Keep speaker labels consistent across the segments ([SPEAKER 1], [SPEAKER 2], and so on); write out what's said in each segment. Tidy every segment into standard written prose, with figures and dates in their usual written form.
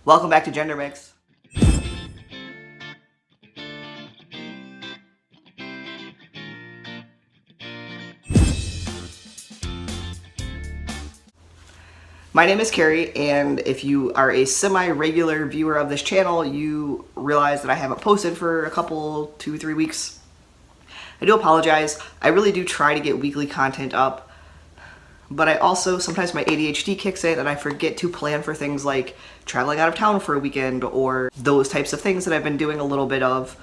[SPEAKER 1] Welcome back to Gender Mix. My name is Carrie, and if you are a semi-regular viewer of this channel, you realize that I haven't posted for a couple, 2-3 weeks. I do apologize. I really do try to get weekly content up, but I also, sometimes my ADHD kicks in and I forget to plan for things like traveling out of town for a weekend or those types of things that I've been doing a little bit of.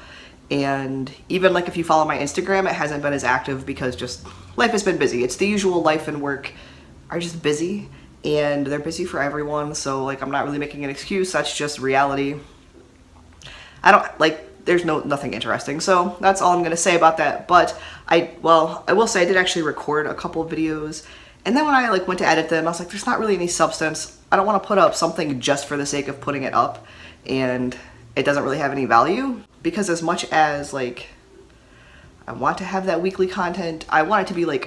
[SPEAKER 1] And even like if you follow my Instagram, it hasn't been as active because just life has been busy. It's the usual, life and work are just busy. And they're busy for everyone, so like I'm not really making an excuse. That's just reality. I don't like, there's nothing interesting, so that's all I'm gonna say about that. But I will say I did actually record a couple of videos, and then when I went to edit them, I was like, there's not really any substance. I don't want to put up something just for the sake of putting it up, and it doesn't really have any value. Because as much as I want to have that weekly content, I want it to be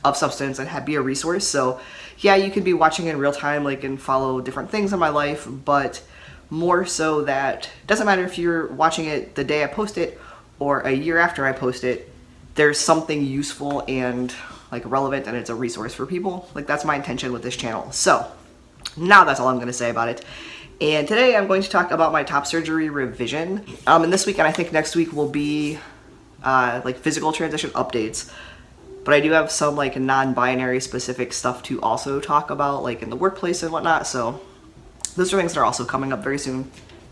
[SPEAKER 1] of substance and be a resource. So yeah, you could be watching in real time and follow different things in my life, but more so that it doesn't matter if you're watching it the day I post it or a year after I post it, there's something useful and relevant, and it's a resource for people. That's my intention with this channel. So now that's all I'm going to say about it. And today I'm going to talk about my top surgery revision. And this week, and I think next week, will be physical transition updates. But I do have some non-binary specific stuff to also talk about in the workplace and whatnot. So those are things that are also coming up very soon.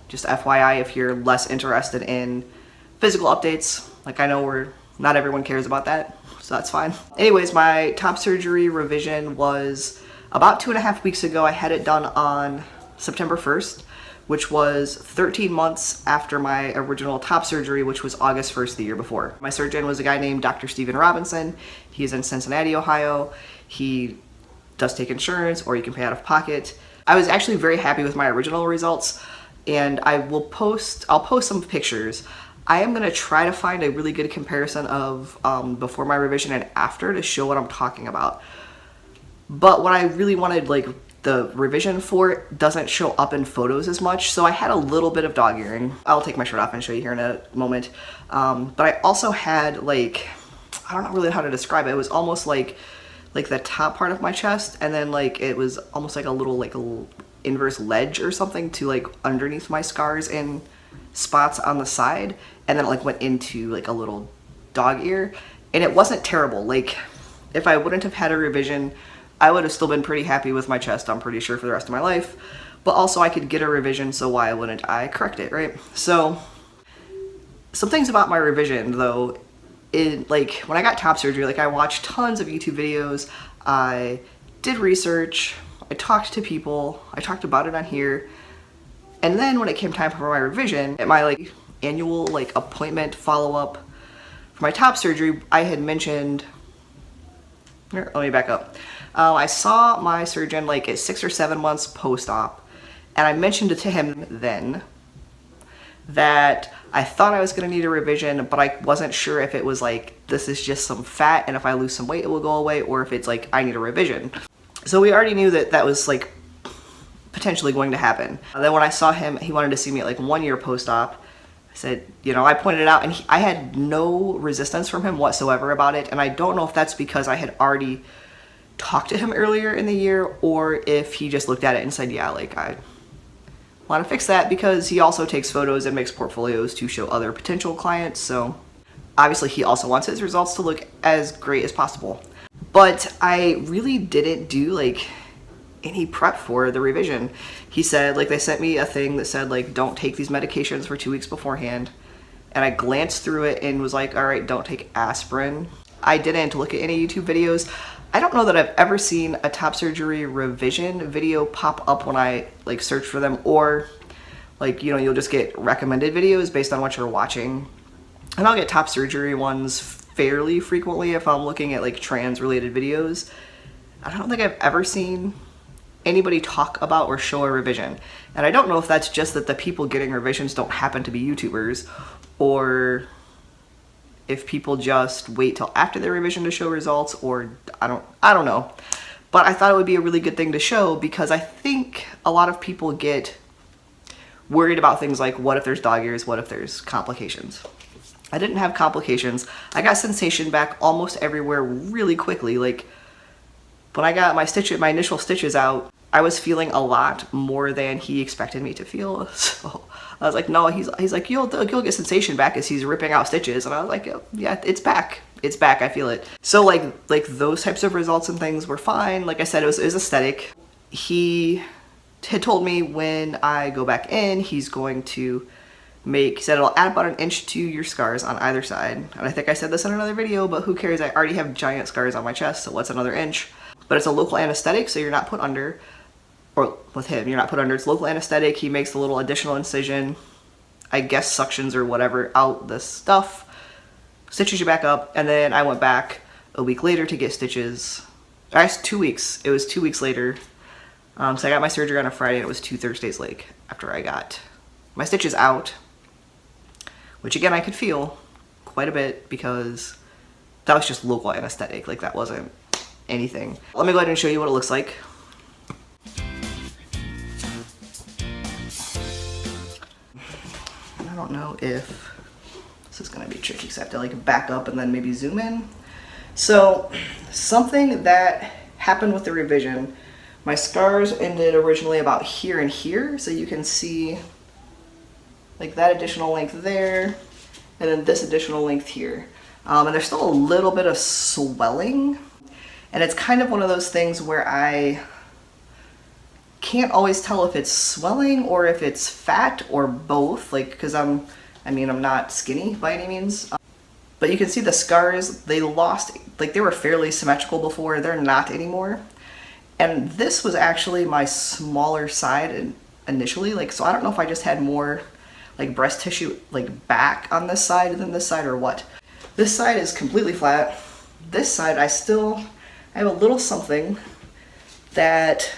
[SPEAKER 1] Just FYI, if you're less interested in physical updates, I know not everyone cares about that, so that's fine. Anyways, my top surgery revision was about 2.5 weeks ago. I had it done on September 1st, which was 13 months after my original top surgery, which was August 1st the year before. My surgeon was a guy named Dr. Stephen Robinson. He's in Cincinnati, Ohio. He does take insurance, or you can pay out of pocket. I was actually very happy with my original results, and I'll post some pictures. I am gonna try to find a really good comparison of before my revision and after to show what I'm talking about. But what I really wanted, the revision for it doesn't show up in photos as much, so I had a little bit of dog earring. I'll take my shirt off and show you here in a moment. But I also had I don't know really how to describe it. It was almost like the top part of my chest, and then it was almost like a little inverse ledge or something to underneath my scars and spots on the side, and then it went into a little dog ear, and it wasn't terrible. If I wouldn't have had a revision, I would have still been pretty happy with my chest, I'm pretty sure, for the rest of my life. But also I could get a revision, so why wouldn't I correct it, right? So some things about my revision though, when I got top surgery, I watched tons of YouTube videos, I did research, I talked to people, I talked about it on here, and then when it came time for my revision, at my annual appointment follow-up for my top surgery, I had mentioned, here, let me back up. I saw my surgeon at 6 or 7 months post-op, and I mentioned it to him then that I thought I was going to need a revision, but I wasn't sure if it was this is just some fat, and if I lose some weight it will go away, or if it's I need a revision. So we already knew that that was potentially going to happen. Then when I saw him, he wanted to see me at 1 year post-op. I said, I pointed it out, and I had no resistance from him whatsoever about it, and I don't know if that's because I had already talked to him earlier in the year, or if he just looked at it and said, yeah, I want to fix that, because he also takes photos and makes portfolios to show other potential clients, so obviously he also wants his results to look as great as possible. But I really didn't do any prep for the revision. He said, they sent me a thing that said don't take these medications for 2 weeks beforehand, and I glanced through it and was all right, don't take aspirin. I didn't look at any YouTube videos. I don't know that I've ever seen a top surgery revision video pop up when I search for them, or you'll just get recommended videos based on what you're watching. And I'll get top surgery ones fairly frequently if I'm looking at trans related videos. I don't think I've ever seen anybody talk about or show a revision. And I don't know if that's just that the people getting revisions don't happen to be YouTubers, or if people just wait till after their revision to show results, or I don't know. But I thought it would be a really good thing to show, because I think a lot of people get worried about things like what if there's dog ears, what if there's complications. I didn't have complications. I got sensation back almost everywhere really quickly. Like when I got my initial stitches out, I was feeling a lot more than he expected me to feel. So I was like, no, he's like, you'll get sensation back as he's ripping out stitches. And I was like, yeah, it's back. It's back. I feel it. So like those types of results and things were fine. Like I said, it was aesthetic. He had told me when I go back in, he's going to he said it'll add about 1 inch to your scars on either side. And I think I said this in another video, but who cares? I already have giant scars on my chest, so what's another inch? But it's a local anesthetic, so you're not put under, or with him, you're not put under. It's local anesthetic. He makes a little additional incision, I guess suctions or whatever out the stuff, stitches you back up, and then I went back a week later to get stitches. Actually, 2 weeks. It was 2 weeks later. So I got my surgery on a Friday, and it was 2 Thursdays late after I got my stitches out, which again I could feel quite a bit because that was just local anesthetic. Like that wasn't anything. Let me go ahead and show you what it looks like. I don't know if this is gonna be tricky, so I have to like back up and then maybe zoom in. So something that happened with the revision, my scars ended originally about here and here, so you can see like that additional length there, and then this additional length here. And there's still a little bit of swelling, and it's kind of one of those things where I can't always tell if it's swelling or if it's fat or both, like, because I'm not skinny by any means. But you can see the scars, they lost, like they were fairly symmetrical before, they're not anymore. And this was actually my smaller side initially, like, so I don't know if I just had more like breast tissue like back on this side than this side or what. This side is completely flat. This side I have a little something that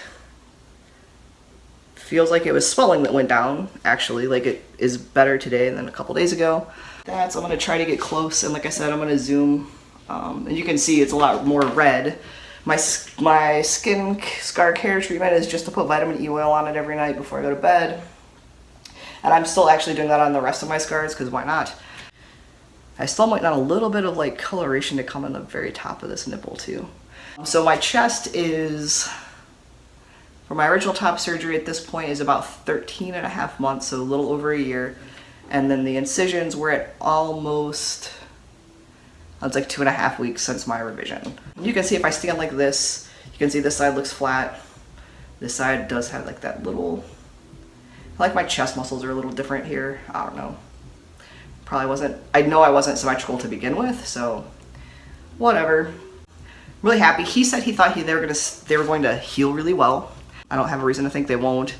[SPEAKER 1] feels like it was swelling that went down, actually. Like it is better today than a couple days ago. So I'm gonna try to get close, and like I said, I'm gonna zoom, and you can see it's a lot more red. My skin scar care treatment is just to put vitamin E oil on it every night before I go to bed. And I'm still actually doing that on the rest of my scars, because why not? I still might want a little bit of like coloration to come in the very top of this nipple too. So my chest is, for my original top surgery at this point, is about 13.5 months, so a little over a year. And then the incisions were at almost, it's like 2.5 weeks since my revision. You can see if I stand like this, you can see this side looks flat. This side does have like that little, like my chest muscles are a little different here. I don't know. I know I wasn't symmetrical to begin with, so whatever. I'm really happy. He said he thought they were going to heal really well. I don't have a reason to think they won't.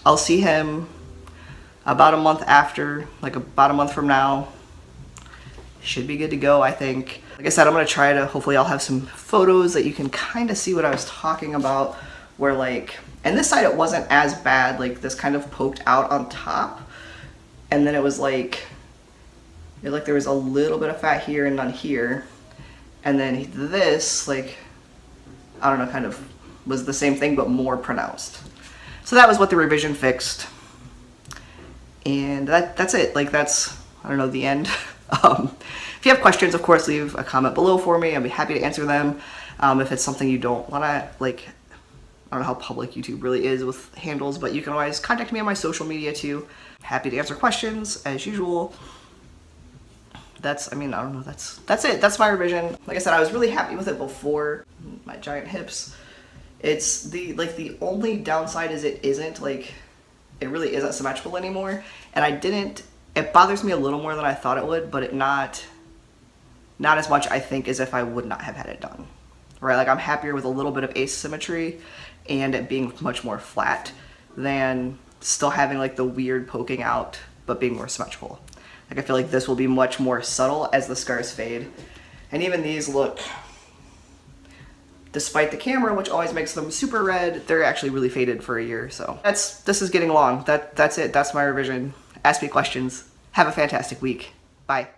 [SPEAKER 1] I'll see him about a month after, like about a month from now. Should be good to go, I think. Like I said, I'm gonna try to, hopefully I'll have some photos that you can kind of see what I was talking about, where like, and this side it wasn't as bad, like this kind of poked out on top, and then it was like there was a little bit of fat here and none here, and then this, like, I don't know, kind of was the same thing but more pronounced. So that was what the revision fixed, and that's it. Like that's, I don't know, the end. If you have questions, of course, leave a comment below for me. I'd be happy to answer them. If it's something you don't want to, like, I don't know how public YouTube really is with handles, but you can always contact me on my social media too. Happy to answer questions as usual. I don't know, that's it. That's my revision. Like I said, I was really happy with it before. My giant hips. It's the only downside is it really isn't symmetrical anymore. And it bothers me a little more than I thought it would, but not as much, I think, as if I would not have had it done. Right? Like I'm happier with a little bit of asymmetry and it being much more flat than still having like the weird poking out, but being more symmetrical. Like I feel like this will be much more subtle as the scars fade. And even these look, despite the camera, which always makes them super red, they're actually really faded for a year. So this is getting long. That's it. That's my revision. Ask me questions. Have a fantastic week. Bye.